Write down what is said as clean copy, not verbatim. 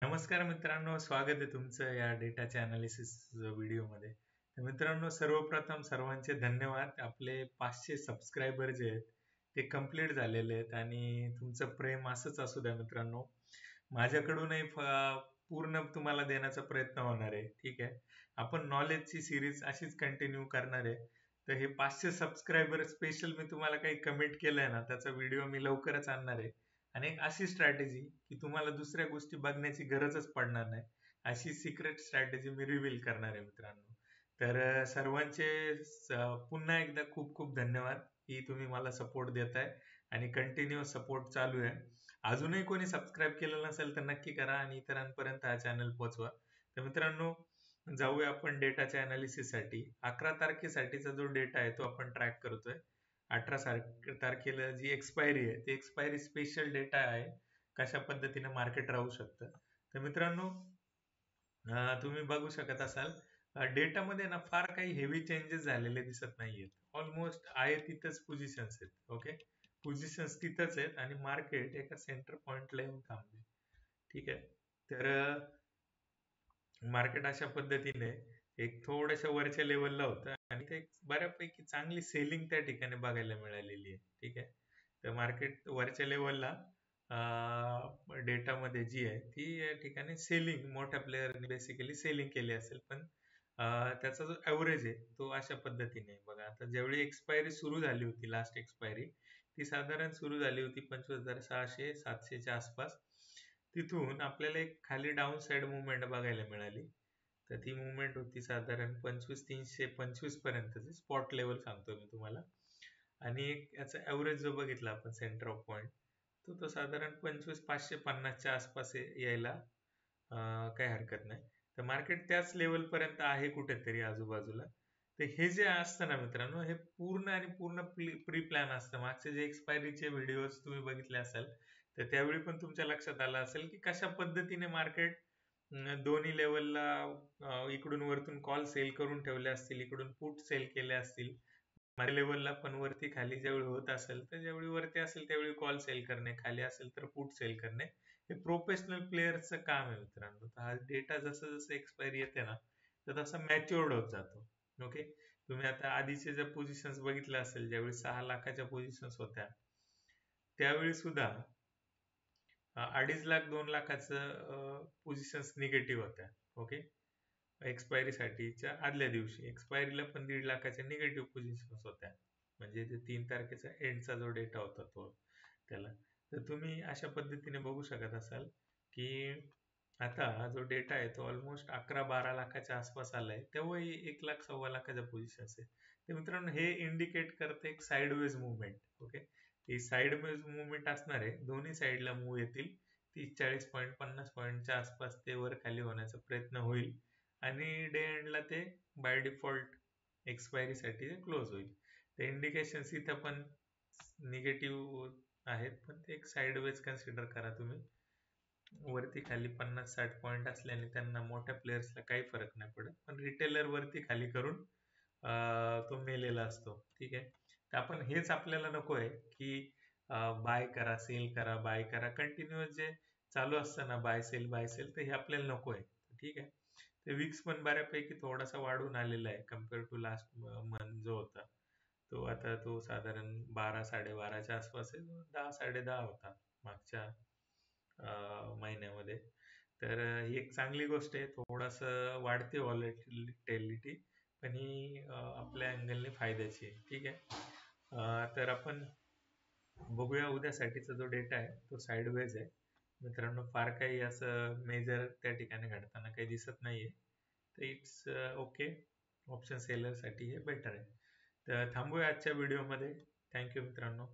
नमस्कार मित्रांनो, स्वागत आहे तुमचं या डेटाच्या अनालिसिस व्हिडिओमध्ये. तर मित्रांनो, सर्वप्रथम सर्वांचे धन्यवाद. आपले 500 सबस्क्रायबर जे आहेत ते कंप्लीट झालेले आहेत आणि तुमचं प्रेम असंच असू द्या मित्रांनो. माझ्याकडूनही पूर्ण तुम्हाला देण्याचा प्रयत्न होणार आहे. ठीक आहे. आपण नॉलेजची सिरीज अशीच कंटिन्यू करणार आहे. तर हे 500 सबस्क्रायबर स्पेशल मी तुम्हाला काही कमेंट केलंय ना, त्याचा व्हिडिओ मी लवकरच आणणार आहे. आणि एक अशी स्ट्रॅटेजी की तुम्हाला दुसऱ्या गोष्टी बघण्याची गरजच पडणार नाही, अशी सिक्रेट स्ट्रॅटेजी मी रिव्हील करणार आहे मित्रांनो. तर सर्वांचे पुन्हा एकदा खूप खूप धन्यवाद की तुम्ही मला सपोर्ट देताय आणि कंटिन्यू सपोर्ट चालू आहे. अजूनही कोणी सबस्क्राईब केलं नसेल तर नक्की करा आणि इतरांपर्यंत हा चॅनल पोहोचवा. तर मित्रांनो, जाऊया आपण डेटाच्या अनालिसिस साठी. 11 तारखेसाठीचा जो डेटा आहे तो आपण ट्रॅक करतोय. 18 तारखेला जी एक्सपायरी आहे ती एक्सपायरी स्पेशल डेटा आहे, कशा पद्धतीने मार्केट राहू शकतं. तर मित्रांनो, तुम्ही बघू शकत असाल डेटामध्ये ना फार काही हेवी चेंजेस झालेले दिसत नाहीयेत. ऑलमोस्ट आहे तिथंच पोझिशन्स आहेत. ओके, पोझिशन्स तिथंच आहेत आणि मार्केट एका सेंटर पॉइंटला येऊन थांबले. ठीक आहे. तर मार्केट अशा पद्धतीने एक थोड्याशा वरच्या लेवलला होतं आणि ते बऱ्यापैकी चांगली सेलिंग त्या ठिकाणी बघायला मिळालेली आहे. ठीक आहे. तर मार्केट वरच्या लेवलला डेटामध्ये जी आहे ती या ठिकाणी सेलिंग मोठ्या प्लेयरने बेसिकली सेलिंग केली असेल, पण त्याचा जो ॲव्हरेज आहे तो अशा पद्धतीने आहे. बघा, आता जेवढी एक्सपायरी सुरू झाली होती, लास्ट एक्सपायरी ती साधारण सुरू झाली होती 25,600-700च्या आसपास. तिथून आपल्याला एक खाली डाऊन साइड मुवमेंट बघायला मिळाली. तर ती मुवमेंट होती साधारण 25,325 पर्यंतची स्पॉट लेवल सांगतोय मी तुम्हाला. आणि एक याचा ॲव्हरेज जो बघितला आपण सेंटर ऑफ पॉइंट, तो साधारण 25,550च्या आसपास यायला काही हरकत नाही. तर मार्केट त्याच लेवल पर्यंत आहे कुठेतरी आजूबाजूला. तर हे जे असतं ना मित्रांनो, हे पूर्ण आणि पूर्ण प्री प्लॅन असतं. मागचे जे एक्सपायरीचे व्हिडिओज तुम्ही बघितले असाल तर त्यावेळी पण तुमच्या लक्षात आलं असेल की कशा पद्धतीने मार्केट दोन्ही लेवलला इकडून वरतून कॉल सेल करून ठेवले असतील, इकडून पुट सेल केले असतील. माझ्या लेवलला पण वरती खाली ज्यावेळी होत असेल तर ज्यावेळी वरती असेल त्यावेळी कॉल सेल करणे, खाली असेल तर पुट सेल करणे, हे प्रोफेशनल प्लेयरचं काम आहे मित्रांनो. तर हा डेटा जसं जसं एक्सपायरी येते ना तर तसा मॅच्युअर्ड होत जातो. ओके, तुम्ही आता आधीचे ज्या पोझिशन्स बघितल्या असेल, ज्यावेळी 6 लाखाच्या पोझिशन्स होत्या त्यावेळी सुद्धा 2.5 लाख 2 लाखाचं पोझिशन्स निगेटिव्ह होत्या. ओके, एक्सपायरीसाठीच्या आदल्या दिवशी एक्सपायरीला पण 1.5 लाखाच्या निगेटिव्ह पोझिशन्स होत्या. म्हणजे ते 3 तारखेचा एंडचा जो डेटा होता तो त्याला. तर तुम्ही अशा पद्धतीने बघू शकत असाल की आता जो डेटा आहे तो ऑलमोस्ट 11-12 लाखाच्या आसपास आलाय, तेव्हाही 1 लाख 1.25 लाखाच्या पोझिशन्स आहे. तर मित्रांनो, हे इंडिकेट करते एक साइडवेज मुवमेंट. ओके, ही साइडवेज मुवमेंट असणार आहे, दोन्ही साईडला मूव्ह येतील. 30-40 पॉईंट 50 पॉईंटच्या आसपास ते वर खाली होण्याचा प्रयत्न होईल आणि डे एंडला ते बाय डिफॉल्ट एक्सपायरीसाठी क्लोज होईल. ते इंडिकेशन्स इथं पण निगेटिव्ह आहेत, पण ते एक साइडवेज कन्सिडर करा तुम्ही. वरती खाली 50-60 पॉईंट असल्याने त्यांना मोठ्या प्लेयर्सला काही फरक नाही पडत, पण रिटेलर वरती खाली करून तो मेलेला असतो. ठीक आहे. तर आपण हेच आपल्याला नको आहे की बाय करा, सेल करा, बाय करा, कंटिन्युअस जे चालू असतं ना बाय सेल, तर हे आपल्याला नको आहे. ठीक आहे. ते विक्स पण बऱ्यापैकी थोडासा वाढून आलेला आहे कम्पेअर टू लास्ट मंथ जो होता. तो आता तो साधारण 12-12.5च्या आसपास आहे, 10-10.5 होता मागच्या महिन्यामध्ये. तर ही एक चांगली गोष्ट आहे. थोडंसं वाढते व्हॉलेटिलिटी, पण ही आपल्या अँगलने फायद्याची आहे. ठीक आहे. तर आपण बघूया उद्यासाठीचा जो डेटा आहे तो साइडवेज आहे मित्रांनो. फार काही असं मेजर त्या ठिकाणी घडताना काही दिसत नाहीये. तर इट्स ओके, ऑप्शन सेलरसाठी हे बेटर आहे. तर थांबूया आजच्या व्हिडिओमध्ये. थँक्यू मित्रांनो.